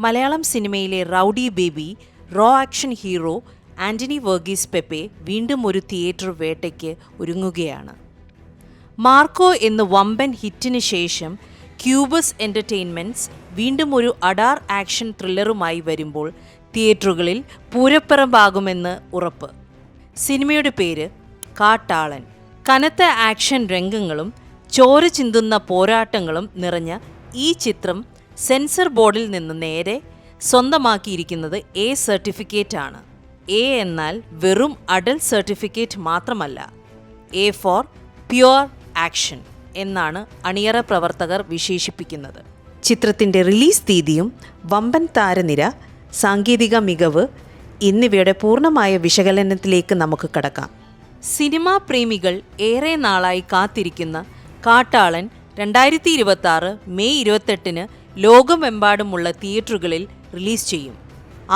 മലയാളം സിനിമയിലെ rowdy baby, raw action hero Antony Varghese Pepe വീണ്ടും ഒരു തിയേറ്റർ വേട്ടയ്ക്ക് ഒരുങ്ങുകയാണ്. മാർക്കോ എന്ന വമ്പൻ ഹിറ്റിന് ശേഷം ക്യൂബസ് എൻ്റർടൈൻമെൻറ്റ്സ് വീണ്ടും ഒരു അഡാർ ആക്ഷൻ ത്രില്ലറുമായി വരുമ്പോൾ തിയേറ്ററുകളിൽ പൂരപ്പറമ്പാകുമെന്ന് ഉറപ്പ്. സിനിമയുടെ പേര് കാട്ടാളൻ. കനത്ത ആക്ഷൻ രംഗങ്ങളും ചോര ചിന്തുന്ന പോരാട്ടങ്ങളും നിറഞ്ഞ ഈ ചിത്രം സെൻസർ ബോർഡിൽ നിന്ന് നേരെ സ്വന്തമാക്കിയിരിക്കുന്നത് എ സർട്ടിഫിക്കറ്റ് ആണ്. എ എന്നാൽ വെറും അഡൽട്ട് സർട്ടിഫിക്കറ്റ് മാത്രമല്ല, എ ഫോർ പ്യുവർ ആക്ഷൻ എന്നാണ് അണിയറ പ്രവർത്തകർ വിശേഷിപ്പിക്കുന്നത്. ചിത്രത്തിൻ്റെ റിലീസ് തീയതിയും വമ്പൻ താരനിര, സാങ്കേതിക മികവ് എന്നിവയുടെ പൂർണ്ണമായ വിശകലനത്തിലേക്ക് നമുക്ക് കടക്കാം. സിനിമാ പ്രേമികൾ ഏറെ നാളായി കാത്തിരിക്കുന്ന കാട്ടാളൻ 2026 മെയ് 28 ലോകമെമ്പാടുമുള്ള തിയേറ്ററുകളിൽ റിലീസ് ചെയ്യും.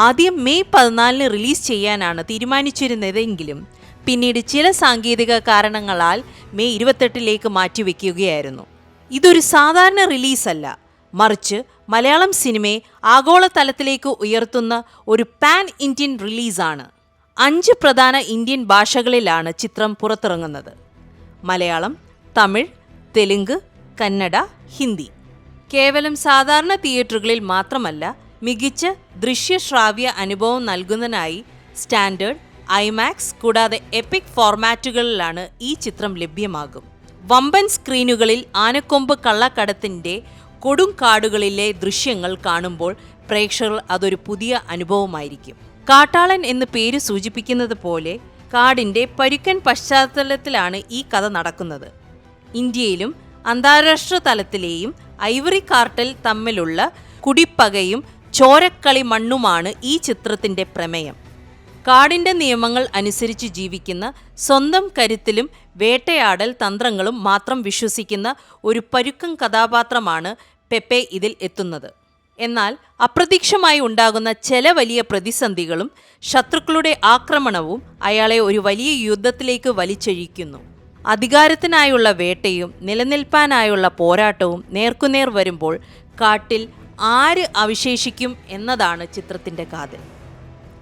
ആദ്യം മെയ് 14 റിലീസ് ചെയ്യാനാണ് തീരുമാനിച്ചിരുന്നതെങ്കിലും പിന്നീട് ചില സാങ്കേതിക കാരണങ്ങളാൽ മെയ് 28 മാറ്റിവെക്കുകയായിരുന്നു. ഇതൊരു സാധാരണ റിലീസല്ല, മറിച്ച് മലയാളം സിനിമയെ ആഗോളതലത്തിലേക്ക് ഉയർത്തുന്ന ഒരു പാൻ ഇന്ത്യൻ റിലീസാണ്. 5 പ്രധാന ഇന്ത്യൻ ഭാഷകളിലാണ് ചിത്രം പുറത്തിറങ്ങുന്നത്: മലയാളം, തമിഴ്, തെലുങ്ക്, കന്നഡ, ഹിന്ദി. കേവലം സാധാരണ തിയേറ്ററുകളിൽ മാത്രമല്ല, മികച്ച ദൃശ്യശ്രാവ്യ അനുഭവം നൽകുന്നതിനായി സ്റ്റാൻഡേർഡ്, ഐമാക്സ് കൂടാതെ എപ്പിക് ഫോർമാറ്റുകളിലാണ് ഈ ചിത്രം ലഭ്യമാകും. വമ്പൻ സ്ക്രീനുകളിൽ ആനക്കൊമ്പ് കള്ളക്കടത്തിൻ്റെ കൊടുങ്കാടുകളിലെ ദൃശ്യങ്ങൾ കാണുമ്പോൾ പ്രേക്ഷകർ അതൊരു പുതിയ അനുഭവമായിരിക്കും. കാട്ടാളൻ എന്ന് പേര് സൂചിപ്പിക്കുന്നത് പോലെ കാടിൻ്റെ പരുക്കൻ പശ്ചാത്തലത്തിലാണ് ഈ കഥ നടക്കുന്നത്. ഇന്ത്യയിലും അന്താരാഷ്ട്ര തലത്തിലെയും ഐവറി കാർട്ടൽ തമ്മിലുള്ള കുടിപ്പകയും ചോരക്കളി മണ്ണുമാണ് ഈ ചിത്രത്തിൻ്റെ പ്രമേയം. കാടിൻ്റെ നിയമങ്ങൾ അനുസരിച്ച് ജീവിക്കുന്ന, സ്വന്തം കരുത്തിലും വേട്ടയാടൽ തന്ത്രങ്ങളും മാത്രം വിശ്വസിക്കുന്ന ഒരു പരുക്കൻ കഥാപാത്രമാണ് പെപ്പെ ഇതിൽ എത്തുന്നത്. എന്നാൽ അപ്രതീക്ഷിതമായി ഉണ്ടാകുന്ന ചില വലിയ പ്രതിസന്ധികളും ശത്രുക്കളുടെ ആക്രമണവും അയാളെ ഒരു വലിയ യുദ്ധത്തിലേക്ക് വലിച്ചഴിക്കുന്നു. അധികാരത്തിനായുള്ള വേട്ടയും നിലനിൽപ്പാനായുള്ള പോരാട്ടവും നേർക്കുനേർ വരുമ്പോൾ കാട്ടിൽ ആര് അവശേഷിക്കും എന്നതാണ് ചിത്രത്തിൻ്റെ കാതൽ.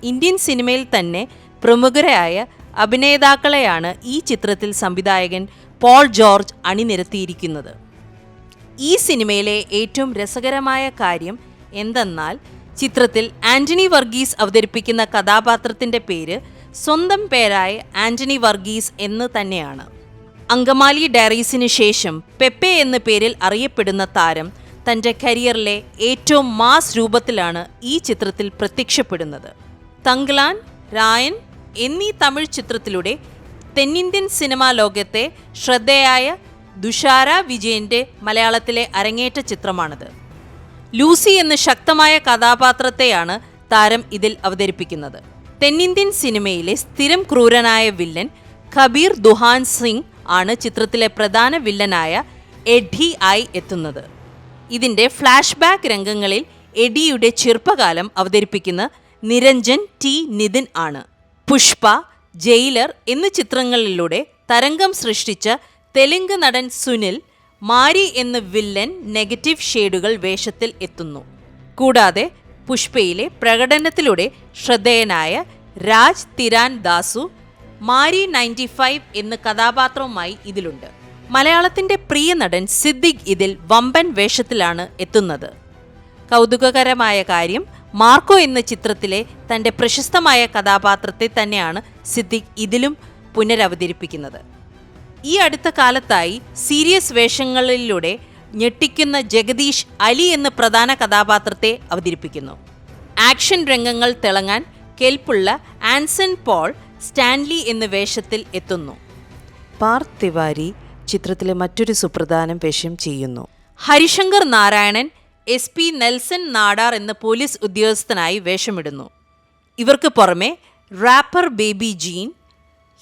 ഇന്ത്യൻ സിനിമയിൽ തന്നെ പ്രമുഖരായ അഭിനേതാക്കളെയാണ് ഈ ചിത്രത്തിൽ സംവിധായകൻ പോൾ ജോർജ് അണിനിരത്തിയിരിക്കുന്നത്. ഈ സിനിമയിലെ ഏറ്റവും രസകരമായ കാര്യം എന്തെന്നാൽ ചിത്രത്തിൽ ആന്റണി വർഗീസ് അവതരിപ്പിക്കുന്ന കഥാപാത്രത്തിൻ്റെ പേര് സ്വന്തം പേരായ ആന്റണി വർഗീസ് എന്ന് തന്നെയാണ്. അങ്കമാലി ഡയറീസിന് ശേഷം പെപ്പെ എന്ന പേരിൽ അറിയപ്പെടുന്ന താരം തൻ്റെ കരിയറിലെ ഏറ്റവും മാസ് രൂപത്തിലാണ് ഈ ചിത്രത്തിൽ പ്രത്യക്ഷപ്പെടുന്നത്. തങ്ക്ലാൻ, രായൻ എന്നീ തമിഴ് ചിത്രത്തിലൂടെ തെന്നിന്ത്യൻ സിനിമാ ലോകത്തെ ശ്രദ്ധേയായ തുഷാര വിജയൻ്റെ മലയാളത്തിലെ അരങ്ങേറ്റ ചിത്രമാണിത്. ലൂസി എന്ന ശക്തമായ കഥാപാത്രത്തെയാണ് താരം ഇതിൽ അവതരിപ്പിക്കുന്നത്. തെന്നിന്ത്യൻ സിനിമയിലെ സ്ഥിരം ക്രൂരനായ വില്ലൻ കബീർ ദുഹാൻ സിംഗ് ആണ് ചിത്രത്തിലെ പ്രധാന വില്ലനായ എഡി ആയി എത്തുന്നത്. ഇതിൻ്റെ ഫ്ലാഷ് ബാക്ക് രംഗങ്ങളിൽ എഡിയുടെ ചെറുപ്പകാലം അവതരിപ്പിക്കുന്ന നിരഞ്ജൻ ടി നിതിൻ ആണ്. പുഷ്പ, ജയിലർ എന്നീ ചിത്രങ്ങളിലൂടെ തരംഗം സൃഷ്ടിച്ച തെലുങ്ക് നടൻ സുനിൽ മാരി എന്ന വില്ലൻ നെഗറ്റീവ് ഷെയ്ഡുകൾ വേഷത്തിൽ എത്തുന്നു. കൂടാതെ പുഷ്പയിലെ പ്രകടനത്തിലൂടെ ശ്രദ്ധേയനായ രാജ് തിരാൻ ദാസു മാരി 95 എന്ന കഥാപാത്രവുമായി ഇതിലുണ്ട്. മലയാളത്തിൻ്റെ പ്രിയ നടൻ സിദ്ദിഖ് ഇതിൽ വമ്പൻ വേഷത്തിലാണ് എത്തുന്നത്. കൗതുകകരമായ കാര്യം, മാർക്കോ എന്ന ചിത്രത്തിലെ തൻ്റെ പ്രശസ്തമായ കഥാപാത്രത്തെ തന്നെയാണ് സിദ്ദിഖ് ഇതിലും പുനരവതരിപ്പിക്കുന്നത്. ഈ അടുത്ത കാലത്തായി സീരിയസ് വേഷങ്ങളിലൂടെ ഞെട്ടിക്കുന്ന ജഗദീഷ് അലി എന്ന പ്രധാന കഥാപാത്രത്തെ അവതരിപ്പിക്കുന്നു. ആക്ഷൻ രംഗങ്ങൾ തിളങ്ങാൻ കെൽപ്പുള്ള ആൻസൺ പോൾ സ്റ്റാൻലി എന്ന വേഷത്തിൽ എത്തുന്നു. പാർത്ഥ് തിവാരി ചിത്രത്തിലെ മറ്റൊരു സുപ്രധാന വേഷം ചെയ്യുന്നു. ഹരിശങ്കർ നാരായണൻ SP നെൽസൺ നാടാർ എന്ന പോലീസ് ഉദ്യോഗസ്ഥനായി വേഷമിടുന്നു. ഇവർക്ക് പുറമെ റാപ്പർ ബേബി ജീൻ,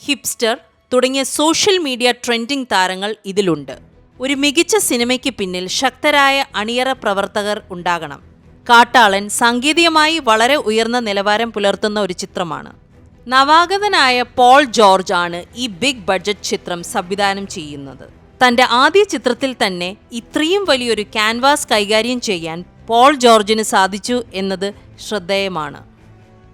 ഹിപ്സ്റ്റർ തുടങ്ങിയ സോഷ്യൽ മീഡിയ ട്രെൻഡിംഗ് താരങ്ങൾ ഇതിലുണ്ട്. ഒരു മികച്ച സിനിമയ്ക്ക് പിന്നിൽ ശക്തരായ അണിയറ പ്രവർത്തകർ ഉണ്ടാകണം. കാട്ടാളൻ സാങ്കേതികമായി വളരെ ഉയർന്ന നിലവാരം പുലർത്തുന്ന ഒരു ചിത്രമാണ്. നവാഗതനായ പോൾ ജോർജ് ആണ് ഈ ബിഗ് ബഡ്ജറ്റ് ചിത്രം സംവിധാനം ചെയ്യുന്നത്. തൻ്റെ ആദ്യ ചിത്രത്തിൽ തന്നെ ഇത്രയും വലിയൊരു ക്യാൻവാസ് കൈകാര്യം ചെയ്യാൻ പോൾ ജോർജിന് സാധിച്ചു എന്നത് ശ്രദ്ധേയമാണ്.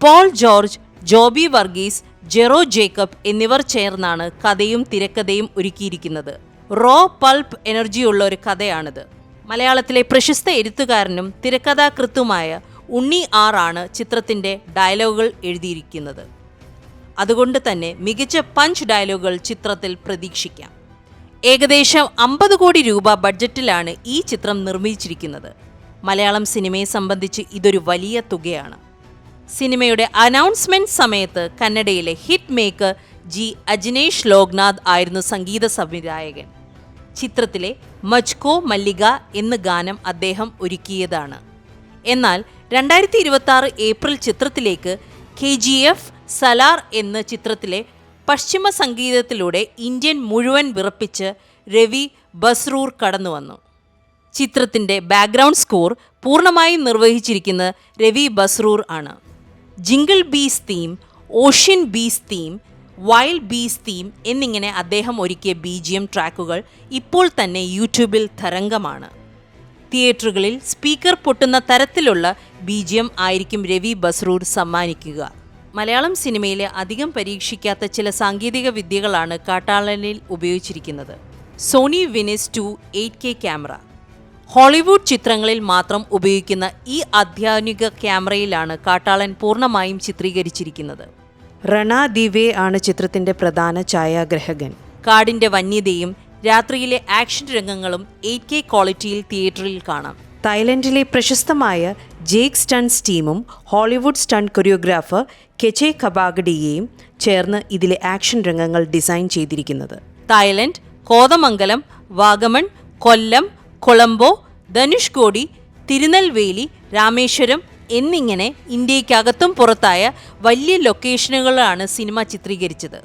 പോൾ ജോർജ്, ജോബി വർഗീസ്, ജെറോ ജേക്കബ് എന്നിവർ ചേർന്നാണ് കഥയും തിരക്കഥയും ഒരുക്കിയിരിക്കുന്നത്. റോ പൾപ്പ് എനർജിയുള്ള ഒരു കഥയാണിത്. മലയാളത്തിലെ പ്രശസ്ത എഴുത്തുകാരനും തിരക്കഥാകൃത്തുമായ ഉണ്ണി ആർ ആണ് ചിത്രത്തിൻ്റെ ഡയലോഗുകൾ എഴുതിയിരിക്കുന്നത്. അതുകൊണ്ട് തന്നെ മികച്ച പഞ്ച് ഡയലോഗുകൾ ചിത്രത്തിൽ പ്രതീക്ഷിക്കാം. ഏകദേശം 50 കോടി രൂപ ബഡ്ജറ്റിലാണ് ഈ ചിത്രം നിർമ്മിച്ചിരിക്കുന്നത്. മലയാളം സിനിമയെ സംബന്ധിച്ച് ഇതൊരു വലിയ തുകയാണ്. സിനിമയുടെ അനൗൺസ്മെന്റ് സമയത്ത് കന്നഡയിലെ ഹിറ്റ് മേക്കർ ജി അജിനേഷ് ലോക്നാഥ് ആയിരുന്നു സംഗീത സംവിധായകൻ. ചിത്രത്തിലെ മജ്കോ മല്ലിക എന്ന ഗാനം അദ്ദേഹം ഒരുക്കിയതാണ്. എന്നാൽ 2026 ഏപ്രിൽ ചിത്രത്തിലേക്ക് KGF സലാർ എന്ന ചിത്രത്തിലെ പശ്ചിമ സംഗീതത്തിലൂടെ ഇന്ത്യൻ മുഴുവൻ വിറപ്പിച്ച് രവി ബസ്രൂർ കടന്നുവന്നു. ചിത്രത്തിൻ്റെ ബാക്ക്ഗ്രൗണ്ട് സ്കോർ പൂർണ്ണമായും നിർവഹിച്ചിരിക്കുന്നത് രവി ബസ്രൂർ ആണ്. ജിംഗിൾ ബീസ് തീം, ഓഷ്യൻ ബീസ് തീം, വൈൽഡ് ബീസ് തീം എന്നിങ്ങനെ അദ്ദേഹം ഒരുക്കിയ BGM ട്രാക്കുകൾ ഇപ്പോൾ തന്നെ യൂട്യൂബിൽ തരംഗമാണ്. തിയേറ്ററുകളിൽ സ്പീക്കർ പൊട്ടുന്ന തരത്തിലുള്ള BGM ആയിരിക്കും രവി ബസ്രൂർ സമ്മാനിക്കുക. മലയാളം സിനിമയിലെ അധികം പരീക്ഷിക്കാത്ത ചില സാങ്കേതിക വിദ്യകളാണ് കാട്ടാളനിൽ ഉപയോഗിച്ചിരിക്കുന്നത്. Sony വിനിസ് 2 8K camera. ഹോളിവുഡ് ചിത്രങ്ങളിൽ മാത്രം ഉപയോഗിക്കുന്ന ഈ അത്യാധുനിക ക്യാമറയിലാണ് കാട്ടാളൻ പൂർണ്ണമായും ചിത്രീകരിച്ചിരിക്കുന്നത്. റണ ദിവേ ആണ് ചിത്രത്തിൻ്റെ പ്രധാന ഛായാഗ്രഹകൻ. കാടിൻ്റെ വന്യതയും രാത്രിയിലെ ആക്ഷൻ രംഗങ്ങളും 8K ക്വാളിറ്റിയിൽ തിയേറ്ററിൽ കാണാം. തായ്ലൻഡിലെ പ്രശസ്തമായ ജേക്ക് സ്റ്റൺസ് ടീമും ഹോളിവുഡ് സ്റ്റണ്ട് കൊറിയോഗ്രാഫർ കെചെ കബാഗഡിയെയും ചേർന്ന് ഇതിലെ ആക്ഷൻ രംഗങ്ങൾ ഡിസൈൻ ചെയ്തിരിക്കുന്നത്. തായ്ലൻഡ്, കോതമംഗലം, വാഗമൺ, കൊല്ലം, കൊളംബോ, ധനുഷ്കോടി, തിരുനെൽവേലി, രാമേശ്വരം എന്നിങ്ങനെ ഇന്ത്യക്കകത്തും പുറത്തായ വലിയ ലൊക്കേഷനുകളാണ് സിനിമ ചിത്രീകരിച്ചത്.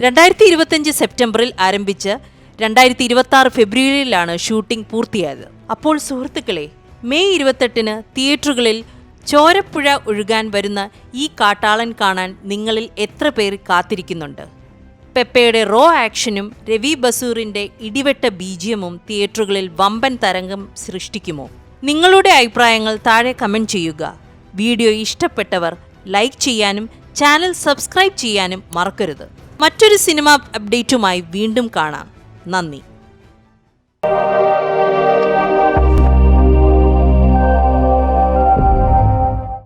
2025 സെപ്റ്റംബറിൽ ആരംഭിച്ച് 2026 ഫെബ്രുവരിയിലാണ് ഷൂട്ടിംഗ് പൂർത്തിയായത്. അപ്പോൾ സുഹൃത്തുക്കളെ, മെയ് 28 തിയേറ്ററുകളിൽ ചോരപ്പുഴ ഒഴുകാൻ വരുന്ന ഈ കാട്ടാളൻ കാണാൻ നിങ്ങളിൽ എത്ര പേർ കാത്തിരിക്കുന്നുണ്ട്? പെപ്പയുടെ റോ ആക്ഷനും രവി ബസൂറിൻ്റെ ഇടിവെട്ട BGMഉം തിയേറ്ററുകളിൽ വമ്പൻ തരംഗം സൃഷ്ടിക്കുമോ? നിങ്ങളുടെ അഭിപ്രായങ്ങൾ താഴെ കമൻറ്റ് ചെയ്യുക. വീഡിയോ ഇഷ്ടപ്പെട്ടവർ ലൈക്ക് ചെയ്യാനും ചാനൽ സബ്സ്ക്രൈബ് ചെയ്യാനും മറക്കരുത്. മറ്റൊരു സിനിമ അപ്ഡേറ്റുമായി വീണ്ടും കാണാം. നന്ദി.